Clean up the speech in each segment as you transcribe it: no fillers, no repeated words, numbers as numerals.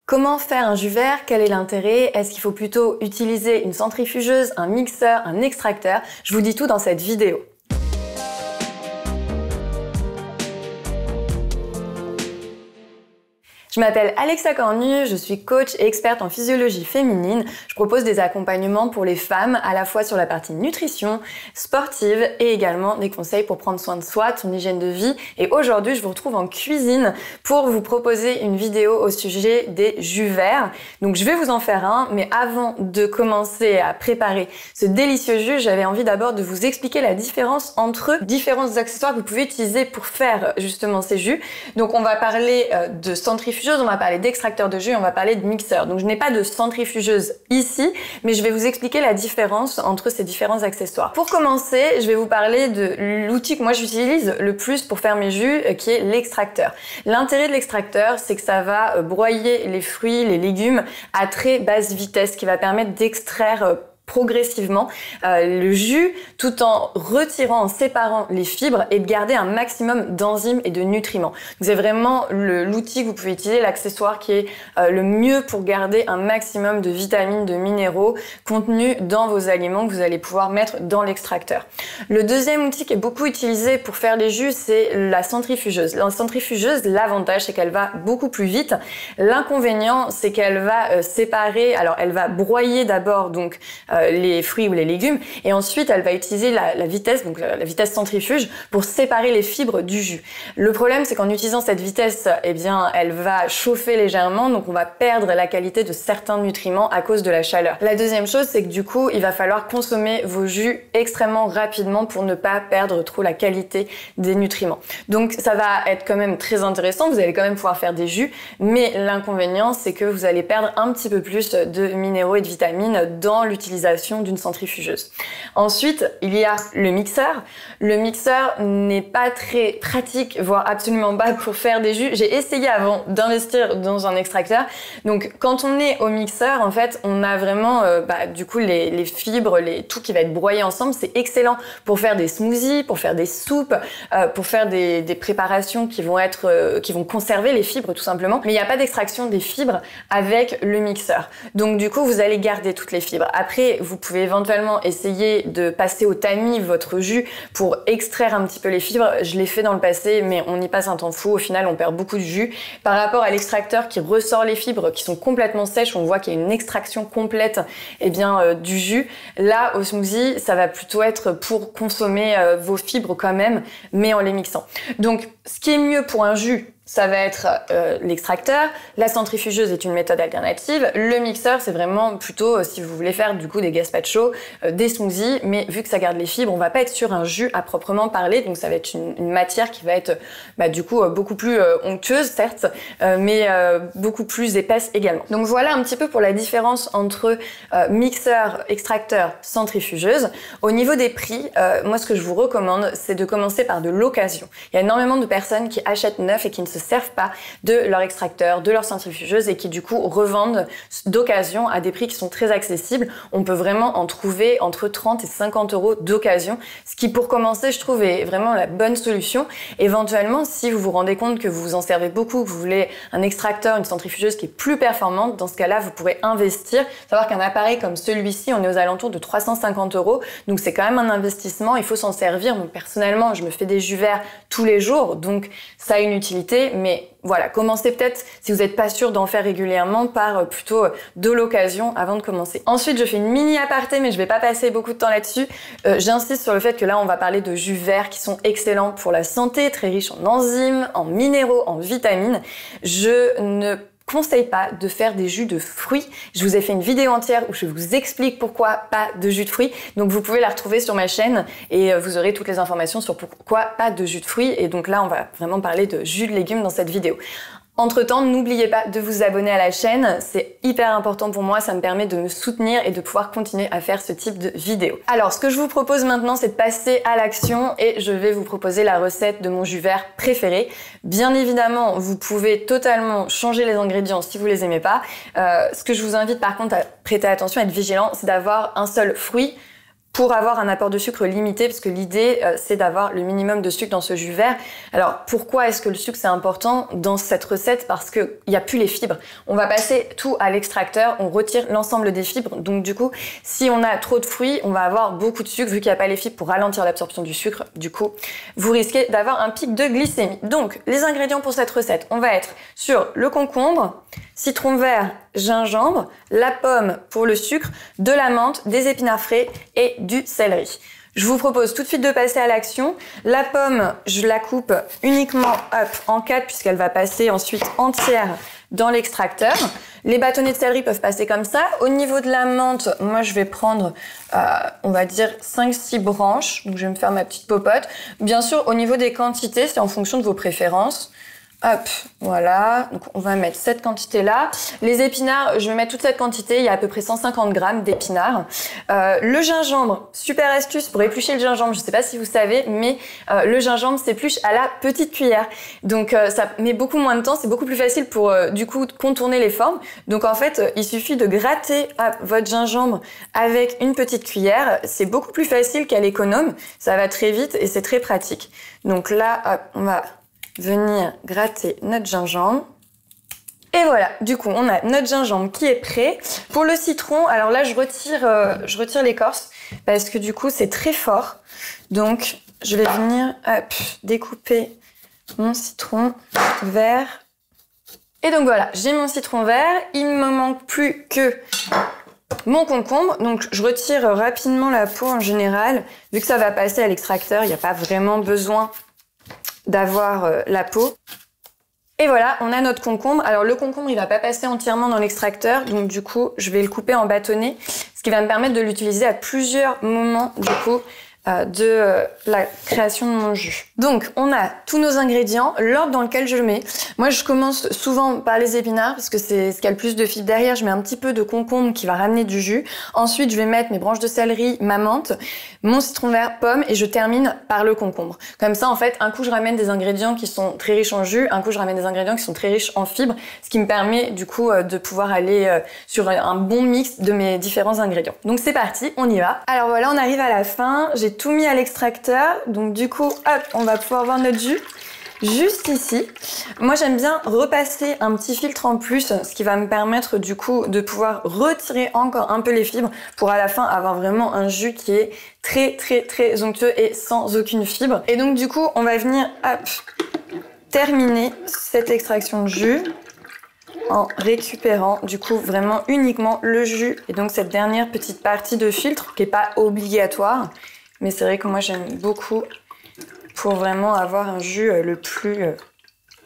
Comment faire un jus vert? Quel est l'intérêt? Est-ce qu'il faut plutôt utiliser une centrifugeuse, un mixeur, un extracteur? Je vous dis tout dans cette vidéo. Je m'appelle Alexa Cornu, je suis coach et experte en physiologie féminine. Je propose des accompagnements pour les femmes, à la fois sur la partie nutrition, sportive et également des conseils pour prendre soin de soi, de son hygiène de vie. Et aujourd'hui, je vous retrouve en cuisine pour vous proposer une vidéo au sujet des jus verts. Donc je vais vous en faire un, mais avant de commencer à préparer ce délicieux jus, j'avais envie d'abord de vous expliquer la différence entre différents accessoires que vous pouvez utiliser pour faire justement ces jus. Donc on va parler de centrifugeuse, on va parler d'extracteur de jus, on va parler de mixeur. Donc je n'ai pas de centrifugeuse ici, mais je vais vous expliquer la différence entre ces différents accessoires. Pour commencer, je vais vous parler de l'outil que moi j'utilise le plus pour faire mes jus, qui est l'extracteur. L'intérêt de l'extracteur, c'est que ça va broyer les fruits, les légumes à très basse vitesse, ce qui va permettre d'extraire progressivement le jus tout en retirant, en séparant les fibres et de garder un maximum d'enzymes et de nutriments. C'est vraiment l'outil que vous pouvez utiliser, l'accessoire qui est le mieux pour garder un maximum de vitamines, de minéraux contenus dans vos aliments que vous allez pouvoir mettre dans l'extracteur. Le deuxième outil qui est beaucoup utilisé pour faire les jus, c'est la centrifugeuse. La centrifugeuse, l'avantage, c'est qu'elle va beaucoup plus vite. L'inconvénient, c'est qu'elle va séparer, alors elle va broyer d'abord donc les fruits ou les légumes, et ensuite elle va utiliser la vitesse, donc la vitesse centrifuge, pour séparer les fibres du jus. Le problème, c'est qu'en utilisant cette vitesse, eh bien, elle va chauffer légèrement, donc on va perdre la qualité de certains nutriments à cause de la chaleur. La deuxième chose, c'est que du coup, il va falloir consommer vos jus extrêmement rapidement pour ne pas perdre trop la qualité des nutriments. Donc ça va être quand même très intéressant, vous allez quand même pouvoir faire des jus, mais l'inconvénient, c'est que vous allez perdre un petit peu plus de minéraux et de vitamines dans l'utilisation d'une centrifugeuse. Ensuite, il y a le mixeur. Le mixeur n'est pas très pratique, voire absolument pas pour faire des jus. J'ai essayé avant d'investir dans un extracteur. Donc, quand on est au mixeur, en fait, on a vraiment du coup les fibres, tout qui va être broyé ensemble. C'est excellent pour faire des smoothies, pour faire des soupes, pour faire des préparations qui vont conserver les fibres tout simplement. Mais il n'y a pas d'extraction des fibres avec le mixeur. Donc, du coup, vous allez garder toutes les fibres. Après, vous pouvez éventuellement essayer de passer au tamis votre jus pour extraire un petit peu les fibres. Je l'ai fait dans le passé, mais on y passe un temps fou. Au final, on perd beaucoup de jus. Par rapport à l'extracteur qui ressort les fibres qui sont complètement sèches, on voit qu'il y a une extraction complète du jus. Là, au smoothie, ça va plutôt être pour consommer vos fibres quand même, mais en les mixant. Donc, ce qui est mieux pour un jus, ça va être l'extracteur. La centrifugeuse est une méthode alternative. Le mixeur, c'est vraiment plutôt si vous voulez faire du coup des gazpacho, des smoothies, mais vu que ça garde les fibres, on va pas être sur un jus à proprement parler, donc ça va être une matière qui va être beaucoup plus onctueuse certes, mais beaucoup plus épaisse également. Donc voilà un petit peu pour la différence entre mixeur, extracteur, centrifugeuse. Au niveau des prix, moi ce que je vous recommande, c'est de commencer par de l'occasion. Il y a énormément de personnes qui achètent neuf et qui ne se servent pas de leur extracteur, de leur centrifugeuse et qui du coup revendent d'occasion à des prix qui sont très accessibles. On peut vraiment en trouver entre 30 et 50 euros d'occasion, ce qui pour commencer je trouve est vraiment la bonne solution. Éventuellement, si vous vous rendez compte que vous vous en servez beaucoup, que vous voulez un extracteur, une centrifugeuse qui est plus performante, dans ce cas-là vous pourrez investir. Savoir qu'un appareil comme celui-ci, on est aux alentours de 350 euros, donc c'est quand même un investissement, il faut s'en servir. Donc personnellement, je me fais des jus verts tous les jours, donc ça a une utilité. Mais voilà, commencez peut-être, si vous n'êtes pas sûr d'en faire régulièrement, par plutôt de l'occasion avant de commencer. Ensuite, je fais une mini aparté, mais je vais pas passer beaucoup de temps là-dessus. J'insiste sur le fait que là, on va parler de jus verts qui sont excellents pour la santé, très riches en enzymes, en minéraux, en vitamines. Je ne conseille pas de faire des jus de fruits. Je vous ai fait une vidéo entière où je vous explique pourquoi pas de jus de fruits. Donc vous pouvez la retrouver sur ma chaîne et vous aurez toutes les informations sur pourquoi pas de jus de fruits. Et donc là, on va vraiment parler de jus de légumes dans cette vidéo. Entre-temps, n'oubliez pas de vous abonner à la chaîne, c'est hyper important pour moi, ça me permet de me soutenir et de pouvoir continuer à faire ce type de vidéo. Alors, ce que je vous propose maintenant, c'est de passer à l'action et je vais vous proposer la recette de mon jus vert préféré. Bien évidemment, vous pouvez totalement changer les ingrédients si vous les aimez pas. Ce que je vous invite par contre à prêter attention, à être vigilant, c'est d'avoir un seul fruit pour avoir un apport de sucre limité, parce que l'idée, c'est d'avoir le minimum de sucre dans ce jus vert. Alors, pourquoi est-ce que le sucre, c'est important dans cette recette? Parce qu'il n'y a plus les fibres. On va passer tout à l'extracteur, on retire l'ensemble des fibres. Donc, du coup, si on a trop de fruits, on va avoir beaucoup de sucre, vu qu'il n'y a pas les fibres pour ralentir l'absorption du sucre. Du coup, vous risquez d'avoir un pic de glycémie. Donc, les ingrédients pour cette recette, on va être sur le concombre, citron vert, gingembre, la pomme pour le sucre, de la menthe, des épinards frais et du céleri. Je vous propose tout de suite de passer à l'action. La pomme, je la coupe uniquement en 4 puisqu'elle va passer ensuite entière dans l'extracteur. Les bâtonnets de céleri peuvent passer comme ça. Au niveau de la menthe, moi je vais prendre, on va dire 5-6 branches. Donc je vais me faire ma petite popote. Bien sûr, au niveau des quantités, c'est en fonction de vos préférences. Hop, voilà, donc on va mettre cette quantité-là. Les épinards, je vais mettre toute cette quantité, il y a à peu près 150 grammes d'épinards. Le gingembre, super astuce pour éplucher le gingembre, je ne sais pas si vous savez, mais le gingembre s'épluche à la petite cuillère. Donc ça met beaucoup moins de temps, c'est beaucoup plus facile pour du coup contourner les formes. Donc en fait, il suffit de gratter votre gingembre avec une petite cuillère. C'est beaucoup plus facile qu'à l'économe, ça va très vite et c'est très pratique. Donc là, hop, on va venir gratter notre gingembre. Et voilà, du coup, on a notre gingembre qui est prêt. Pour le citron, alors là, je retire l'écorce parce que du coup, c'est très fort. Donc, je vais venir découper mon citron vert. Et donc voilà, j'ai mon citron vert. Il ne me manque plus que mon concombre. Donc, je retire rapidement la peau en général. Vu que ça va passer à l'extracteur, il n'y a pas vraiment besoin d'avoir la peau. Et voilà, on a notre concombre. Alors le concombre, il va pas passer entièrement dans l'extracteur, donc du coup, je vais le couper en bâtonnets, ce qui va me permettre de l'utiliser à plusieurs moments du coup de la création de mon jus. Donc, on a tous nos ingrédients, l'ordre dans lequel je le mets. Moi, je commence souvent par les épinards parce que c'est ce qui a le plus de fibres derrière. Je mets un petit peu de concombre qui va ramener du jus. Ensuite, je vais mettre mes branches de céleri, ma menthe, mon citron vert, pomme et je termine par le concombre. Comme ça, en fait, un coup, je ramène des ingrédients qui sont très riches en jus, un coup, je ramène des ingrédients qui sont très riches en fibres, ce qui me permet du coup de pouvoir aller sur un bon mix de mes différents ingrédients. Donc, c'est parti, on y va. Alors voilà, on arrive à la fin. J'ai tout mis à l'extracteur, donc du coup, hop, on va pouvoir voir notre jus juste ici. Moi, j'aime bien repasser un petit filtre en plus, ce qui va me permettre du coup de pouvoir retirer encore un peu les fibres pour à la fin avoir vraiment un jus qui est très onctueux et sans aucune fibre. Et donc du coup, on va venir terminer cette extraction de jus en récupérant du coup vraiment uniquement le jus et donc cette dernière petite partie de filtre qui n'est pas obligatoire. Mais c'est vrai que moi j'aime beaucoup pour vraiment avoir un jus le plus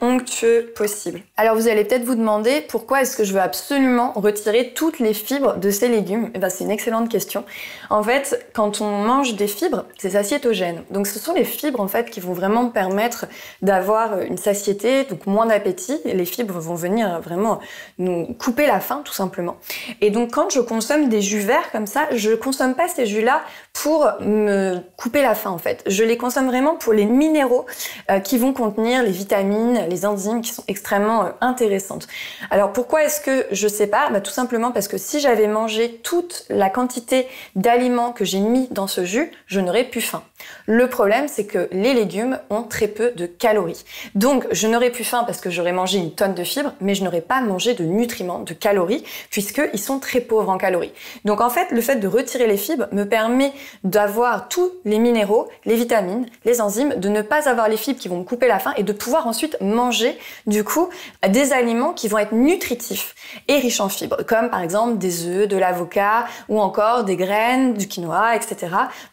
onctueux possible. Alors vous allez peut-être vous demander pourquoi est-ce que je veux absolument retirer toutes les fibres de ces légumes? Eh ben, c'est une excellente question. En fait, quand on mange des fibres, c'est satiétogène. Donc ce sont les fibres en fait qui vont vraiment permettre d'avoir une satiété, donc moins d'appétit. Les fibres vont venir vraiment nous couper la faim tout simplement. Et donc quand je consomme des jus verts comme ça, je consomme pas ces jus-là pour me couper la faim en fait. Je les consomme vraiment pour les minéraux qui vont contenir les vitamines, les enzymes qui sont extrêmement intéressantes. Alors pourquoi est-ce que je sépare? Tout simplement parce que si j'avais mangé toute la quantité d'aliments que j'ai mis dans ce jus, je n'aurais plus faim. Le problème, c'est que les légumes ont très peu de calories. Donc je n'aurais plus faim parce que j'aurais mangé une tonne de fibres, mais je n'aurais pas mangé de nutriments, de calories, puisqu'ils sont très pauvres en calories. Donc en fait, le fait de retirer les fibres me permet d'avoir tous les minéraux, les vitamines, les enzymes, de ne pas avoir les fibres qui vont me couper la faim et de pouvoir ensuite manger du coup des aliments qui vont être nutritifs et riches en fibres, comme par exemple des œufs, de l'avocat ou encore des graines, du quinoa, etc.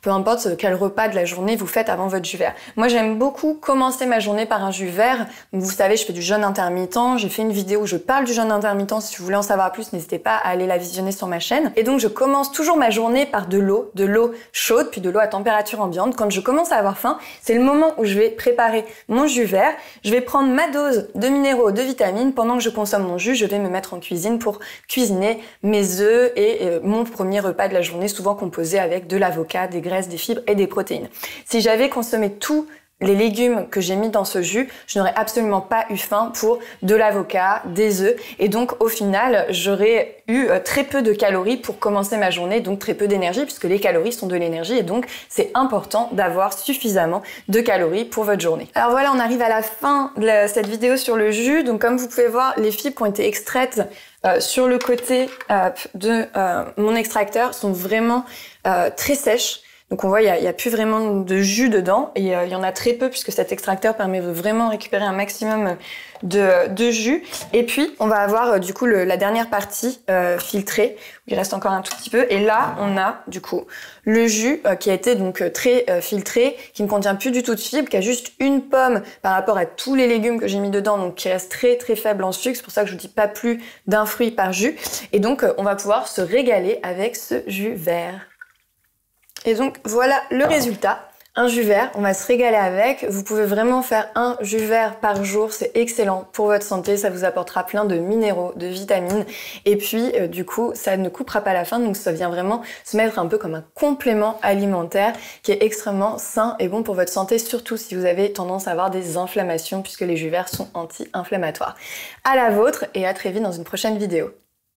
Peu importe quel repas de la journée vous faites avant votre jus vert. Moi j'aime beaucoup commencer ma journée par un jus vert. Donc, vous savez, je fais du jeûne intermittent, j'ai fait une vidéo où je parle du jeûne intermittent. Si vous voulez en savoir plus, n'hésitez pas à aller la visionner sur ma chaîne. Et donc je commence toujours ma journée par de l'eau chaude, puis de l'eau à température ambiante. Quand je commence à avoir faim, c'est le moment où je vais préparer mon jus vert. Je vais prendre ma dose de minéraux, de vitamines. Pendant que je consomme mon jus, je vais me mettre en cuisine pour cuisiner mes œufs et mon premier repas de la journée, souvent composé avec de l'avocat, des graisses, des fibres et des protéines. Si j'avais consommé tout les légumes que j'ai mis dans ce jus, je n'aurais absolument pas eu faim pour de l'avocat, des œufs, et donc au final, j'aurais eu très peu de calories pour commencer ma journée, donc très peu d'énergie, puisque les calories sont de l'énergie, et donc c'est important d'avoir suffisamment de calories pour votre journée. Alors voilà, on arrive à la fin de cette vidéo sur le jus. Donc comme vous pouvez voir, les fibres qui ont été extraites sur le côté de mon extracteur sont vraiment très sèches. Donc on voit, il y a plus vraiment de jus dedans, et il y en a très peu puisque cet extracteur permet de vraiment récupérer un maximum de jus. Et puis on va avoir du coup la dernière partie filtrée, où il reste encore un tout petit peu, et là on a du coup le jus qui a été donc très filtré, qui ne contient plus du tout de fibres, qui a juste une pomme par rapport à tous les légumes que j'ai mis dedans, donc qui reste très très faible en sucre. C'est pour ça que je vous dis pas plus d'un fruit par jus. Et donc on va pouvoir se régaler avec ce jus vert. Et donc voilà le résultat, un jus vert, on va se régaler avec. Vous pouvez vraiment faire un jus vert par jour, c'est excellent pour votre santé, ça vous apportera plein de minéraux, de vitamines, et puis du coup ça ne coupera pas la faim, donc ça vient vraiment se mettre un peu comme un complément alimentaire qui est extrêmement sain et bon pour votre santé, surtout si vous avez tendance à avoir des inflammations, puisque les jus verts sont anti-inflammatoires. À la vôtre, et à très vite dans une prochaine vidéo.